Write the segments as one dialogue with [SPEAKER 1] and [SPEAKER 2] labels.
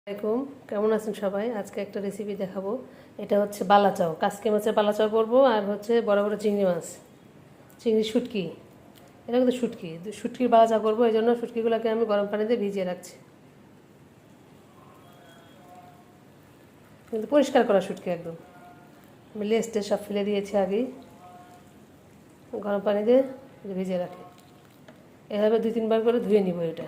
[SPEAKER 1] আসসালামাইকুম, কেমন আছেন সবাই? আজকে একটা রেসিপি দেখাবো। এটা হচ্ছে বালা চাও, কাসকি মাছের বালা চাও করবো। আর হচ্ছে বড় বড় চিংড়ি মাছ, চিংড়ি শুটকি, এটা কিন্তু শুটকির বালা চাও করবো। এই জন্য শুটকিগুলোকে আমি গরম পানিতে ভিজিয়ে রাখছি, কিন্তু পরিষ্কার করা শুটকি একদম। আমি লেস্টে সব ফেলে দিয়েছি আগেই, গরম পানিতে ভিজিয়ে রাখি। এভাবে 2-3 বার করে ধুয়ে নিব। এটা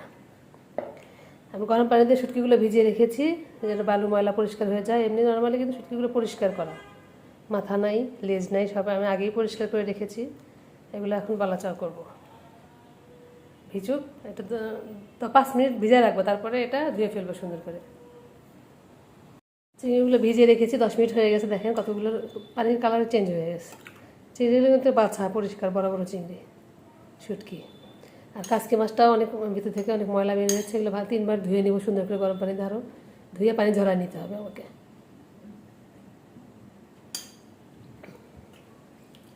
[SPEAKER 1] আমি গরম পানিতে শুটকিগুলো ভিজিয়ে রেখেছি যেন বালু ময়লা পরিষ্কার হয়ে যায়। এমনি নর্মালি কিন্তু শুটকিগুলো পরিষ্কার করা, মাথা নাই, লেজ নাই, সব আমি আগেই পরিষ্কার করে রেখেছি। এগুলো এখন বালাচাও করব। ভিজুক, এটা তো 5 মিনিট ভিজিয়ে রাখবো, তারপরে এটা ধুয়ে ফেলবো সুন্দর করে। চিংড়িগুলো ভিজিয়ে রেখেছি, 10 মিনিট হয়ে গেছে। দেখেন কতগুলো পানির কালার চেঞ্জ হয়ে গেছে। চিংড়িগুলো কিন্তু বাছা পরিষ্কার, বড় বড় চিংড়ি শুটকি। আর কাসকি মাছটাও অনেক ভিতর থেকে অনেক ময়লা বেরিয়ে যাচ্ছে। এগুলো 3বার ধুয়ে নিব সুন্দর করে গরম পানি দিয়ে, আরও ধুয়ে পানি ঝরাই নিতে হবে আমাকে।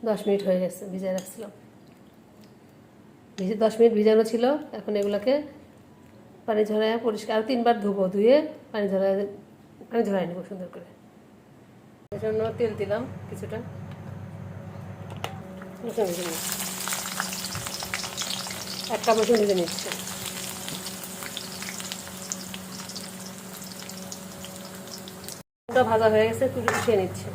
[SPEAKER 1] 10 মিনিট হয়ে গেছে, ভিজিয়ে রাখছিলাম। 10 মিনিট ভিজানো ছিল। এখন এগুলোকে পানি ঝরাই পরিষ্কার, আর 3বার ধুবো, ধুয়ে পানি ঝরাই নেবো সুন্দর করে। এর জন্য তেল দিলাম কিছুটা, রসুন ভেজে নিচ্ছি, 1 কাপ রসুন ভেজে নিচ্ছি। ভাজা হয়ে গেছে, তুলে উঠিয়ে নিচ্ছি।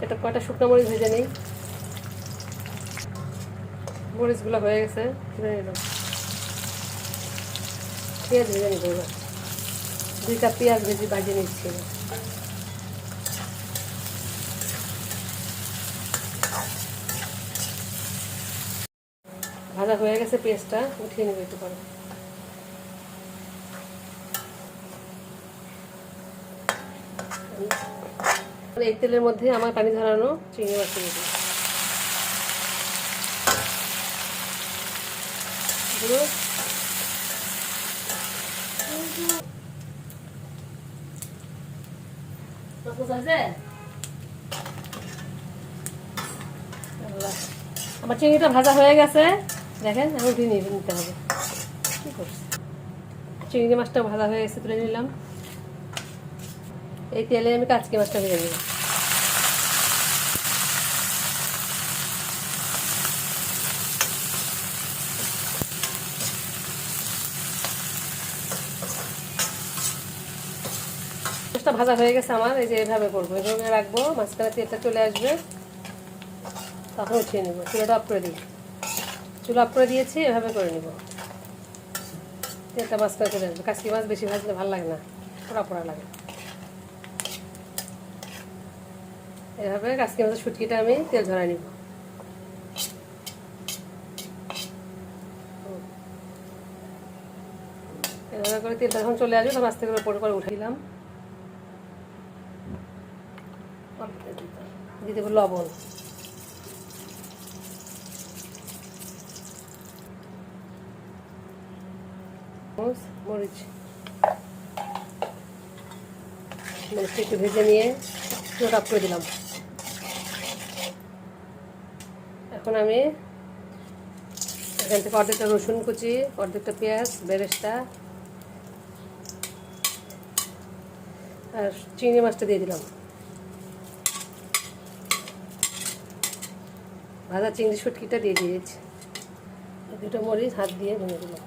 [SPEAKER 1] এটা কয়টা শুকনো মরিচ ভেজে নিই। মরিচগুলো হয়ে গেছে, তুলে নিলাম। পেঁয়াজ ভেজে নিব এবার, 2 কাপ পেঁয়াজ ভাজিয়ে নিচ্ছি। ভাজা হয়ে গেছে, পেঁয়াজটা উঠিয়ে নেব একটু পরে। এই তেলের মধ্যে আমার পানি ঝরানো চিংড়ি মাছ দিয়ে দিই। আমার চিংড়িটা ভাজা হয়ে গেছে, দেখেন। এখন উঠিয়ে নিতে হবে। কি করছি, চিংড়ি মাছটা ভাজা হয়ে গেছে, তুলে নিলাম। এই তেলে আমি কাচকি মাছটা ভেজে নিলাম। মাছটা ভাজা হয়ে গেছে আমার। এই যে এভাবে করবো, এভাবে রাখবো, মাঝখানে তেলটা চলে আসবে, তখন উঠিয়ে নেবো। চুলাটা অফ করে দিই, চুলা অফ করে দিয়েছি। এভাবে করে নিব, তেলটা মাঝখানে চলে আসবে। কাচকি মাছ বেশি ভাজলে ভালো লাগে না, পোড়া পোড়া লাগে। এভাবে কাচকি মাছের শুটকিটা আমি তেল ঝরাই নিব। এভাবে করে তেলটা যখন চলে আসবে, তখন আস্তে করে পরে করে উঠে দিলাম। দিয়ে দেবো লবণ, মরিচ মরিচটা একটু ভেজে নিয়ে চুলাটা অফ করে দিলাম। এখন আমি এখান থেকে অর্ধেকটা রসুন কুচি, অর্ধেকটা পেঁয়াজ, বেরেস্তা আর চিংড়ি মাছটা দিয়ে দিলাম। ভাজা চিংড়ি শুটকিটা দিয়ে দিয়েছি। 2টা মরিচ হাত দিয়ে ভেঙে দিলাম।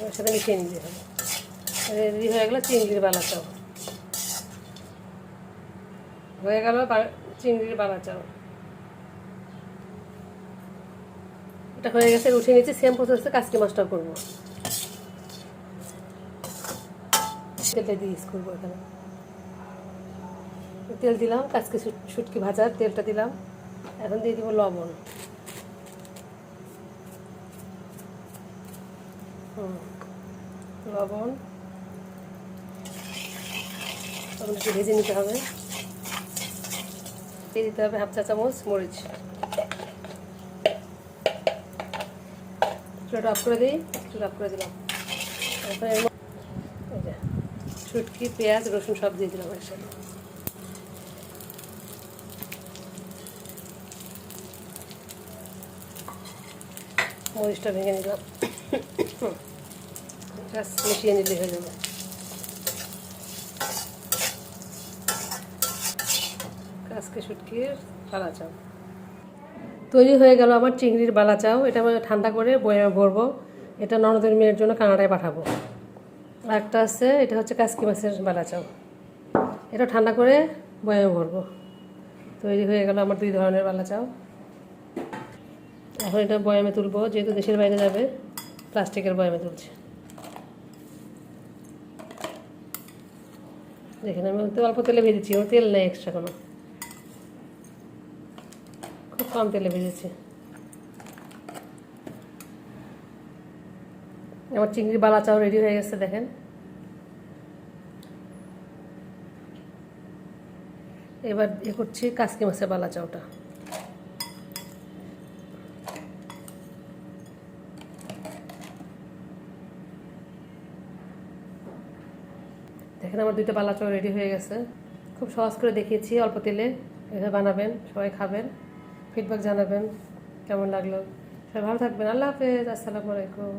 [SPEAKER 1] এর সাথে মিশিয়ে নিতে হবে। রেডি হয়ে গেল চিংড়ির বালা চাও, হয়ে গেল চিংড়ির বালা চাও। এটা হয়ে গেছে, উঠিয়ে নিচ্ছি। সেম প্রসেসে কাচকি মাছটাও করবো। তেলটা দিয়ে ইউজ করবো। এখানে তেল দিলাম, কাচকি শুটকি ভাজার তেলটা দিলাম। এখন দিয়ে দিব লবণ, লবণ একটু ভেজে নিতে হবে। দিয়ে দিতে হবে 1/2 চা চামচ মরিচ, চুলাটা অফ করে দিই, চুলা অফ করে দিলাম। এখন এর মধ্যে এই যে শুটকি, পেঁয়াজ, রসুন সব দিয়ে দিলাম একসাথে। মরিচটা ভেঙে নিলাম, মিশিয়ে নিলে হয়ে যাবে। আজকে শুটকির বালা চাও তৈরি হয়ে গেল আমার চিংড়ির বালা চাও। এটা আমি ঠান্ডা করে বয়ামে ভরবো। এটা ননদের মেয়ের জন্য কানাডায় পাঠাবো। আর একটা আছে, এটা হচ্ছে কাসকি মাছের বালা চাও। এটা ঠান্ডা করে বয়ামে ভরবো। তৈরি হয়ে গেল আমার 2 ধরনের বালা চাও। এখন এটা বয়ামে তুলবো, যেহেতু দেশের বাইরে যাবে প্লাস্টিকের বয়ামে তুলছি। দেখেন আমি অল্প তেলে ভেজেছি, ওর তেল নেই এক্সট্রা কোনো, খুব কম তেলে ভেজেছি। আমার চিংড়ির বালা চাও রেডি হয়ে গেছে দেখেন। এবার করছি কাসকি মাছের বালা চাওটা। দেখেন আমার 2টা বালা চাও রেডি হয়ে গেছে। খুব সহজ করে দেখিয়েছি, অল্প তেলে। এভাবে বানাবেন, সবাই খাবেন, ফিডব্যাক জানাবেন কেমন লাগলো। সবাই ভালো থাকবেন। আল্লাহ হাফেজ, আসসালামু আলাইকুম।